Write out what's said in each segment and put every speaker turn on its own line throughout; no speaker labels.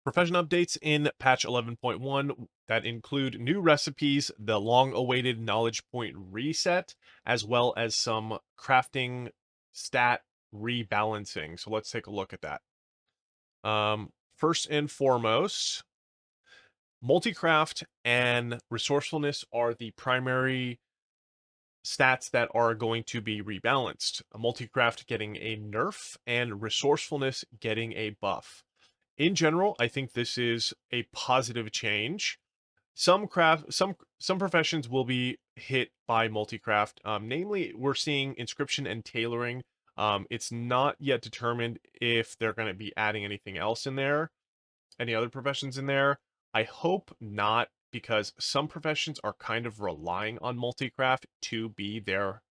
Profession updates in patch 11.1 that include new recipes, the long-awaited knowledge point reset, as well as some crafting stat rebalancing. So let's take a look at that. First and foremost, multi-craft and resourcefulness are the primary stats that are going to be rebalanced. A multi-craft getting a nerf and resourcefulness getting a buff. In general, I think this is a positive change. Some professions will be hit by multi-craft. Namely, we're seeing inscription and tailoring. It's not yet determined if they're going to be adding anything else in there, any other professions in there. I hope not, because some professions are kind of relying on multi-craft to be their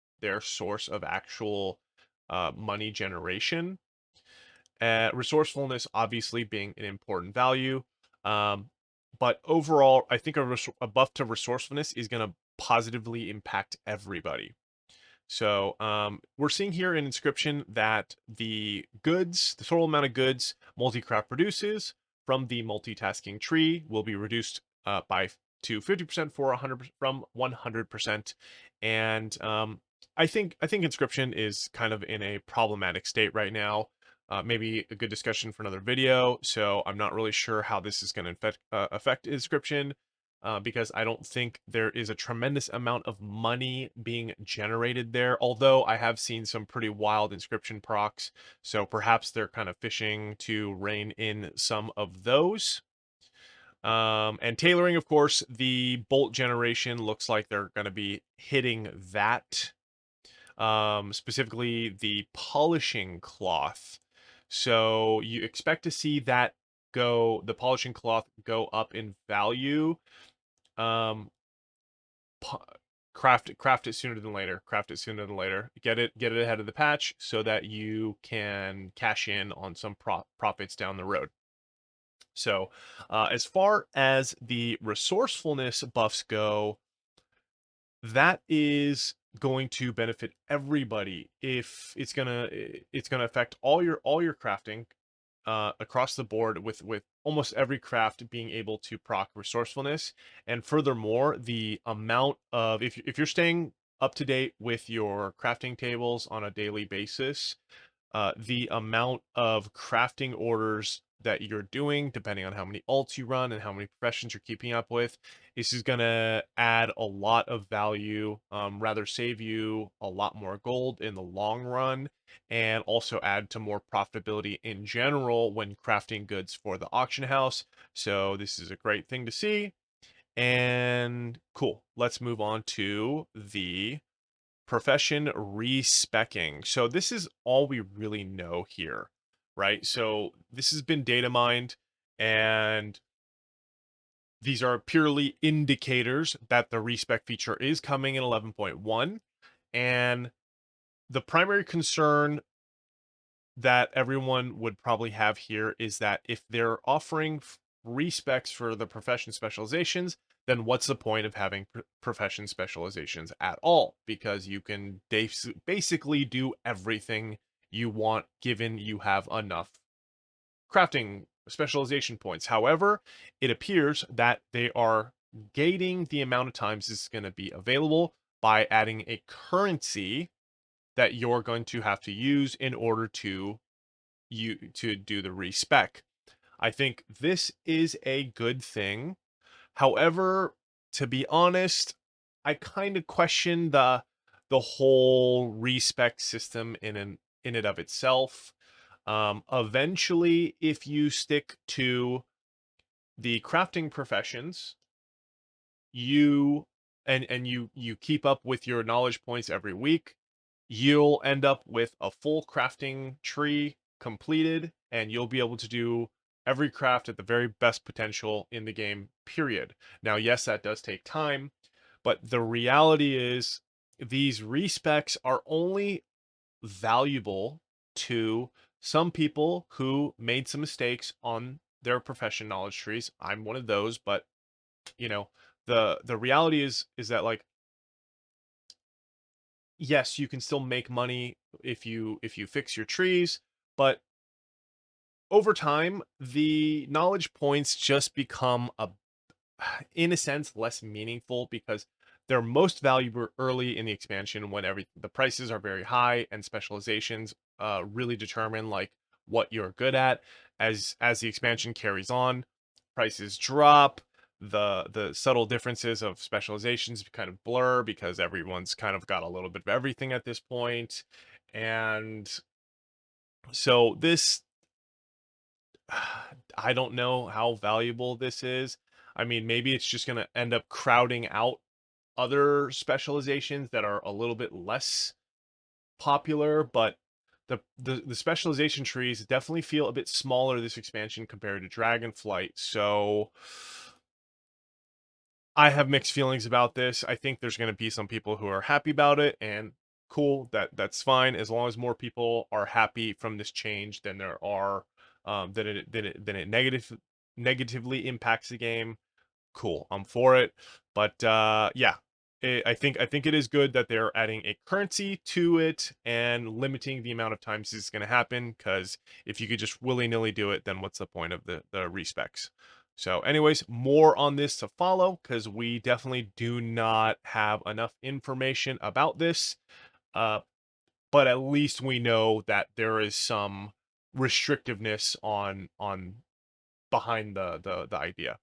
source of actual money generation. Resourcefulness obviously being an important value. Um, but overall, I think a buff to resourcefulness is going to positively impact everybody. So we're seeing here in Inscription that the total amount of goods multi-craft produces from the multitasking tree will be reduced by to 50% for 100 from 100%. And I think Inscription is kind of in a problematic state right now. Maybe a good discussion for another video. So I'm not really sure how this is going to affect Inscription, because I don't think there is a tremendous amount of money being generated there. Although I have seen some pretty wild inscription procs, so perhaps they're kind of fishing to rein in some of those. And tailoring, of course, the bolt generation looks like they're going to be hitting that. Specifically the polishing cloth. So you expect to see that the polishing cloth go up in value. um craft it sooner than later. Craft it sooner than later. Get it ahead of the patch so that you can cash in on some profits down the road. So as far as the resourcefulness buffs go, that is going to benefit everybody. If it's gonna affect all your crafting across the board, with almost every craft being able to proc resourcefulness. And furthermore, the amount of, if you're staying up to date with your crafting tables on a daily basis, the amount of crafting orders that you're doing, depending on how many alts you run and how many professions you're keeping up with, this is going to add a lot of value, rather save you a lot more gold in the long run, and also add to more profitability in general when crafting goods for the auction house. So this is a great thing to see. And cool. Let's move on to the profession respecking. So this is all we really know here, right? So this has been data mined, and these are purely indicators that the respec feature is coming in 11.1. And the primary concern that everyone would probably have here is that if they're offering respecs for the profession specializations, then what's the point of having profession specializations at all? Because you can basically do everything you want, given you have enough crafting specialization points. However, it appears that they are gating the amount of times this is going to be available by adding a currency that you're going to have to use in order to do the respec. I think this is a good thing. However, to be honest, I kind of question the whole respec system in it of itself. Eventually, if you stick to the crafting professions, you and you keep up with your knowledge points every week, you'll end up with a full crafting tree completed, and you'll be able to do every craft at the very best potential in the game, period. Now, yes, that does take time, but the reality is these respecs are only valuable to some people who made some mistakes on their profession knowledge trees. I'm one of those, but you know, the reality is that, like, yes, you can still make money if you fix your trees, but over time, the knowledge points just become in a sense less meaningful because they're most valuable early in the expansion when the prices are very high and specializations really determine like what you're good at. As the expansion carries on, prices drop. The subtle differences of specializations kind of blur because everyone's kind of got a little bit of everything at this point. And so this I don't know how valuable this is. I mean, maybe it's just going to end up crowding out other specializations that are a little bit less popular, but the specialization trees definitely feel a bit smaller this expansion compared to Dragonflight. So I have mixed feelings about this. I think there's going to be some people who are happy about it, and cool, that's fine as long as more people are happy from this change than there are than it negatively impacts the game. Cool, I'm for it. But yeah, I think it is good that they're adding a currency to it and limiting the amount of times this is going to happen. Because if you could just willy nilly do it, then what's the point of the respecs? So, anyways, more on this to follow because we definitely do not have enough information about this. Uh, but at least we know that there is some restrictiveness on behind the idea.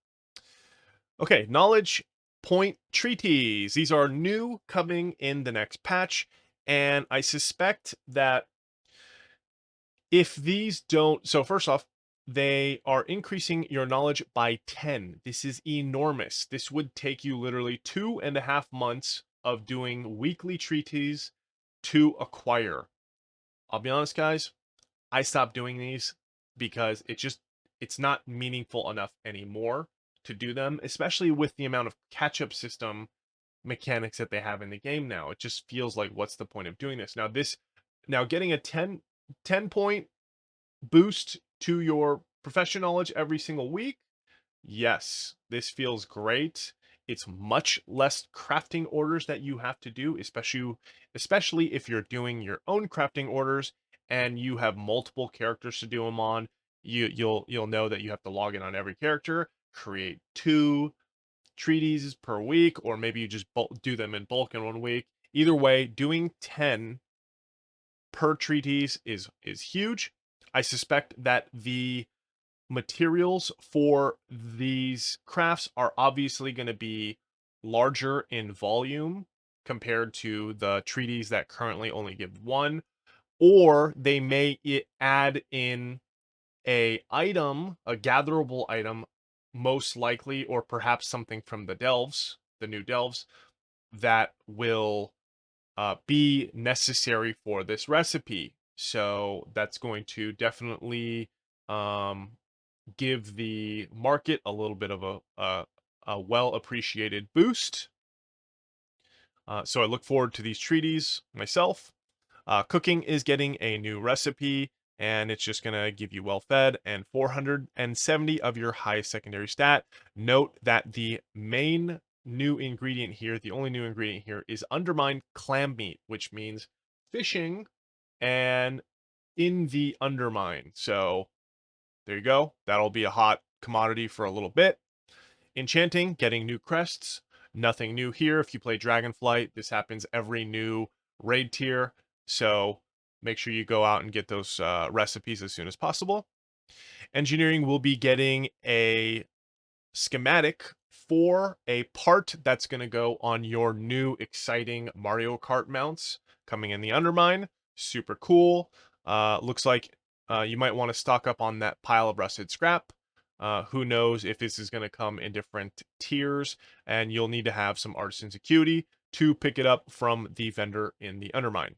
Okay, knowledge point treaties. These are new coming in the next patch, and I suspect that if these don't, so first off, they are increasing your knowledge by 10. This is enormous. This would take you literally 2.5 months of doing weekly treaties to acquire. I'll be honest, guys, I stopped doing these because it's not meaningful enough anymore to do them, especially with the amount of catch-up system mechanics that they have in the game now. It just feels like what's the point of doing this? Now getting a 10 point boost to your profession knowledge every single week. Yes, this feels great. It's much less crafting orders that you have to do, especially if you're doing your own crafting orders and you have multiple characters to do them on. You'll know that you have to log in on every character, create 2 treaties per week, or maybe you just do them in bulk in 1 week. Either way, doing 10 per treatise is huge. I suspect that the materials for these crafts are obviously going to be larger in volume compared to the treaties that currently only give one, or they may add in a gatherable item, most likely, or perhaps something from the new delves, that will be necessary for this recipe. So that's going to definitely um, give the market a little bit of a well appreciated boost. So I look forward to these treaties myself. Cooking is getting a new recipe, and it's just going to give you well fed and 470 of your highest secondary stat. Note that the main new ingredient here, the only new ingredient here, is Undermine clam meat, which means fishing and in the Undermine. So there you go. That'll be a hot commodity for a little bit. Enchanting, getting new crests. Nothing new here. If you play Dragonflight, this happens every new raid tier. So make sure you go out and get those recipes as soon as possible. Engineering will be getting a schematic for a part that's going to go on your new exciting Mario Kart mounts coming in the Undermine. Super cool. Looks like you might want to stock up on that pile of rusted scrap. Who knows if this is going to come in different tiers, and you'll need to have some artisan's acuity to pick it up from the vendor in the Undermine.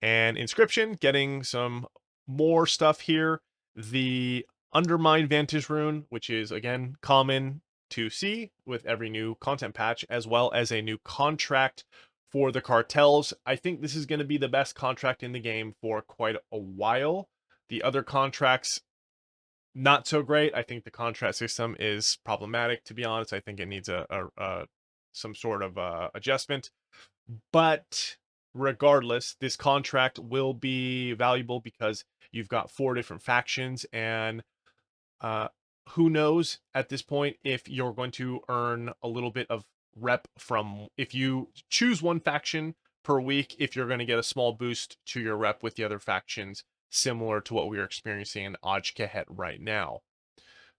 And Inscription, getting some more stuff here. The Undermine Vantage Rune, which is, again, common to see with every new content patch, as well as a new contract for the cartels. I think this is going to be the best contract in the game for quite a while. The other contracts, not so great. I think the contract system is problematic, to be honest. I think it needs some sort of adjustment. But regardless, this contract will be valuable because You've got 4 different factions, and uh, who knows at this point if you're going to earn a little bit of rep from, if you choose one faction per week, if you're going to get a small boost to your rep with the other factions, similar to what we're experiencing in Ajkahet right now.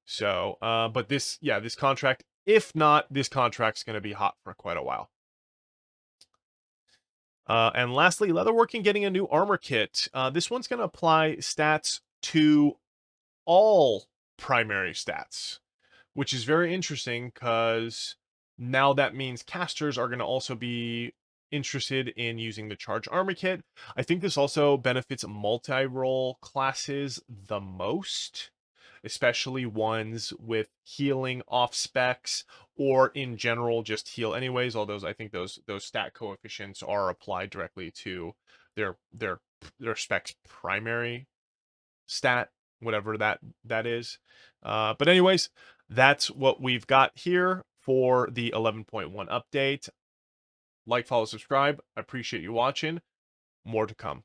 So, but this, yeah, this contract, if not, this contract's going to be hot for quite a while. And lastly, Leatherworking getting a new armor kit. This one's going to apply stats to all primary stats, which is very interesting because now that means casters are going to also be interested in using the charge armor kit. I think this also benefits multi-role classes the most, especially ones with healing off specs or in general just heal anyways. All those, I think those stat coefficients are applied directly to their their their specs primary stat, whatever that is. But anyways, that's what we've got here for the 11.1 update. Like, follow, subscribe. I appreciate you watching. More to come.